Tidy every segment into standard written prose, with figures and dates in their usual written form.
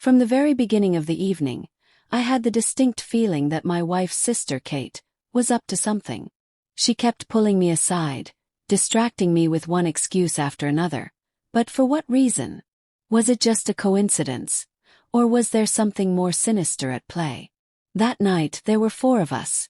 From the very beginning of the evening, I had the distinct feeling that my wife's sister, Kate, was up to something. She kept pulling me aside, distracting me with one excuse after another. But for what reason? Was it just a coincidence? Or was there something more sinister at play? That night there were 4 of us.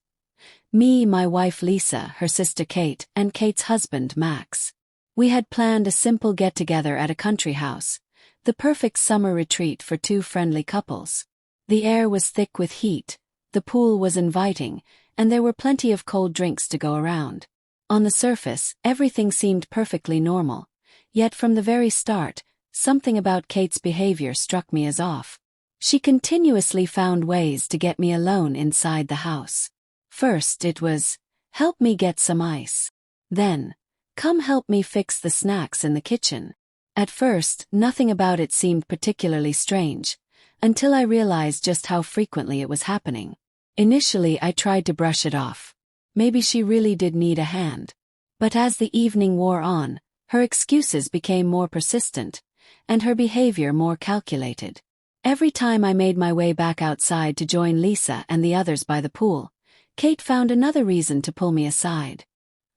Me, my wife Lisa, her sister Kate, and Kate's husband Max. We had planned a simple get-together at a country house, the perfect summer retreat for 2 friendly couples. The air was thick with heat, the pool was inviting, and there were plenty of cold drinks to go around. On the surface, everything seemed perfectly normal, yet from the very start, something about Kate's behavior struck me as off. She continuously found ways to get me alone inside the house. First it was, "Help me get some ice." Then, "Come help me fix the snacks in the kitchen." At first, nothing about it seemed particularly strange, until I realized just how frequently it was happening. Initially I tried to brush it off. Maybe she really did need a hand. But as the evening wore on, her excuses became more persistent, and her behavior more calculated. Every time I made my way back outside to join Lisa and the others by the pool, Kate found another reason to pull me aside.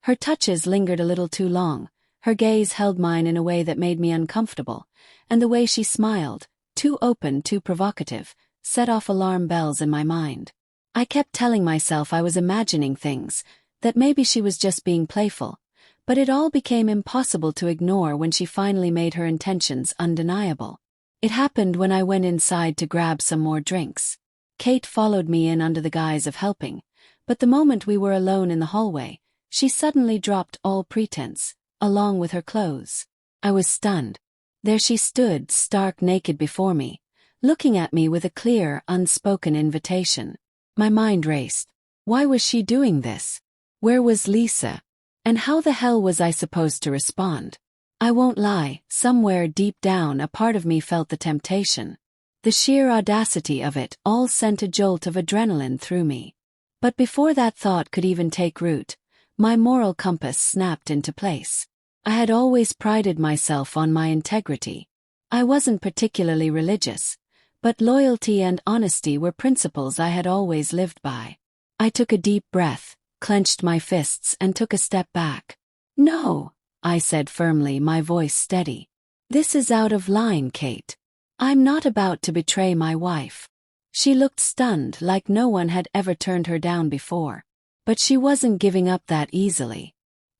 Her touches lingered a little too long, her gaze held mine in a way that made me uncomfortable, and the way she smiled, too open, too provocative, set off alarm bells in my mind. I kept telling myself I was imagining things, that maybe she was just being playful, but it all became impossible to ignore when she finally made her intentions undeniable. It happened when I went inside to grab some more drinks. Kate followed me in under the guise of helping, but the moment we were alone in the hallway, she suddenly dropped all pretense, along with her clothes. I was stunned. There she stood, stark naked before me, looking at me with a clear, unspoken invitation. My mind raced. Why was she doing this? Where was Lisa? And how the hell was I supposed to respond? I won't lie, somewhere deep down a part of me felt the temptation. The sheer audacity of it all sent a jolt of adrenaline through me. But before that thought could even take root, my moral compass snapped into place. I had always prided myself on my integrity. I wasn't particularly religious, but loyalty and honesty were principles I had always lived by. I took a deep breath, clenched my fists, and took a step back. "No," I said firmly, my voice steady. "This is out of line, Kate. I'm not about to betray my wife." She looked stunned, like no one had ever turned her down before. But she wasn't giving up that easily.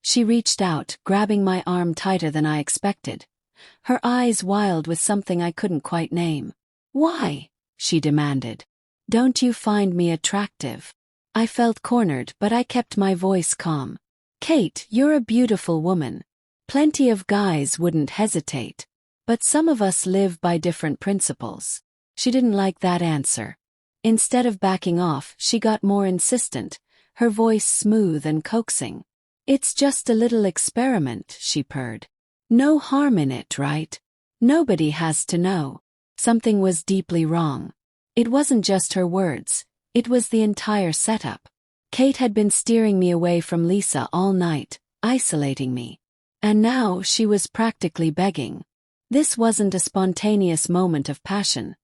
She reached out, grabbing my arm tighter than I expected, her eyes wild with something I couldn't quite name. "Why?" she demanded. "Don't you find me attractive?" I felt cornered, but I kept my voice calm. "Kate, you're a beautiful woman. Plenty of guys wouldn't hesitate. But some of us live by different principles." She didn't like that answer. Instead of backing off, she got more insistent, her voice smooth and coaxing. "It's just a little experiment," she purred. "No harm in it, right? Nobody has to know." Something was deeply wrong. It wasn't just her words, it was the entire setup. Kate had been steering me away from Lisa all night, isolating me. And now she was practically begging. This wasn't a spontaneous moment of passion.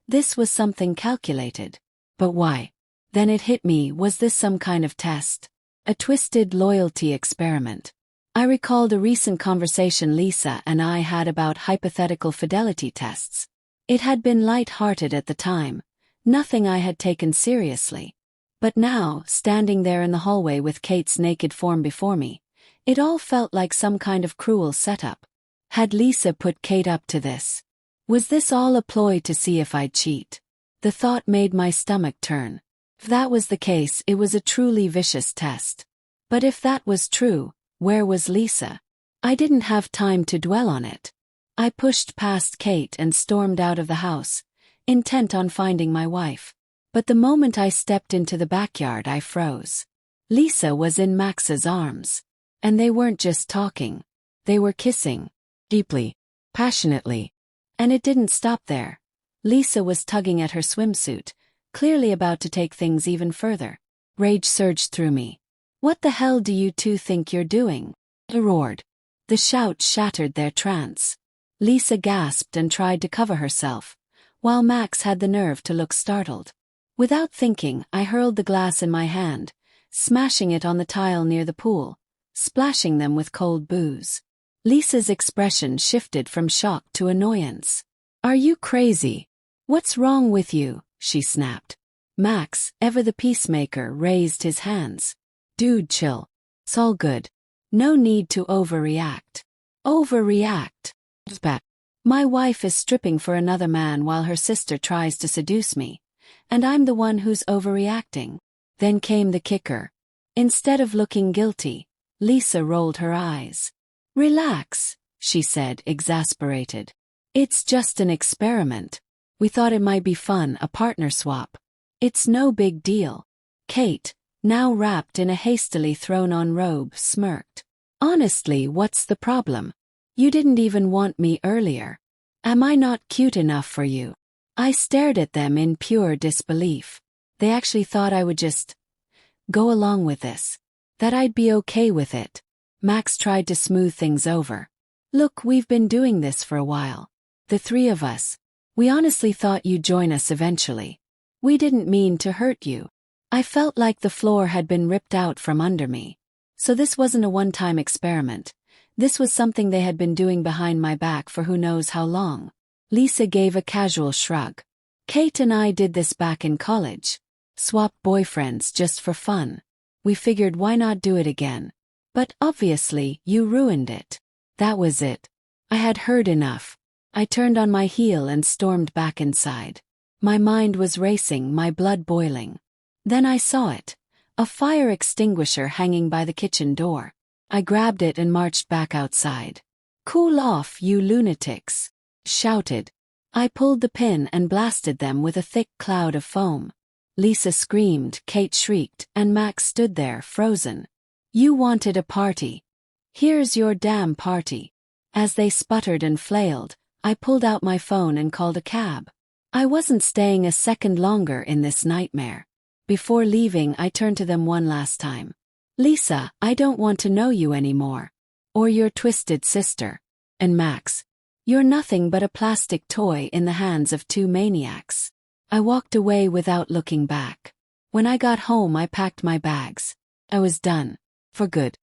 This was something calculated. But why? Then it hit me, was this some kind of test? A twisted loyalty experiment? I recalled a recent conversation Lisa and I had about hypothetical fidelity tests. It had been light-hearted at the time, nothing I had taken seriously. But now, standing there in the hallway with Kate's naked form before me, it all felt like some kind of cruel setup. Had Lisa put Kate up to this? Was this all a ploy to see if I'd cheat? The thought made my stomach turn. If that was the case, it was a truly vicious test. But if that was true, where was Lisa? I didn't have time to dwell on it. I pushed past Kate and stormed out of the house, intent on finding my wife. But the moment I stepped into the backyard, I froze. Lisa was in Max's arms. And they weren't just talking. They were kissing. Deeply. Passionately. And it didn't stop there. Lisa was tugging at her swimsuit, clearly about to take things even further. Rage surged through me. "What the hell do you two think you're doing?" I roared. The shout shattered their trance. Lisa gasped and tried to cover herself, while Max had the nerve to look startled. Without thinking, I hurled the glass in my hand, smashing it on the tile near the pool, splashing them with cold booze. Lisa's expression shifted from shock to annoyance. "Are you crazy? What's wrong with you?" she snapped. Max, ever the peacemaker, raised his hands. "Dude, chill. It's all good. No need to overreact." Overreact? My wife is stripping for another man while her sister tries to seduce me, and I'm the one who's overreacting. Then came the kicker. Instead of looking guilty, Lisa rolled her eyes. "Relax," she said, exasperated. "It's just an experiment. We thought it might be fun, a partner swap. It's no big deal." Kate, now wrapped in a hastily thrown-on robe, smirked. "Honestly, what's the problem? You didn't even want me earlier. Am I not cute enough for you?" I stared at them in pure disbelief. They actually thought I would just go along with this. That I'd be okay with it. Max tried to smooth things over. "Look, we've been doing this for a while. The three of us. We honestly thought you'd join us eventually. We didn't mean to hurt you." I felt like the floor had been ripped out from under me. So this wasn't a one-time experiment. This was something they had been doing behind my back for who knows how long. Lisa gave a casual shrug. "Kate and I did this back in college. Swapped boyfriends just for fun. We figured why not do it again. But obviously, you ruined it." That was it. I had heard enough. I turned on my heel and stormed back inside. My mind was racing, my blood boiling. Then I saw it. A fire extinguisher hanging by the kitchen door. I grabbed it and marched back outside. "Cool off, you lunatics," shouted. I pulled the pin and blasted them with a thick cloud of foam. Lisa screamed, Kate shrieked, and Max stood there, frozen. "You wanted a party. Here's your damn party." As they sputtered and flailed, I pulled out my phone and called a cab. I wasn't staying a second longer in this nightmare. Before leaving, I turned to them one last time. "Lisa, I don't want to know you anymore. Or your twisted sister. And Max, you're nothing but a plastic toy in the hands of two maniacs." I walked away without looking back. When I got home, I packed my bags. I was done. For good.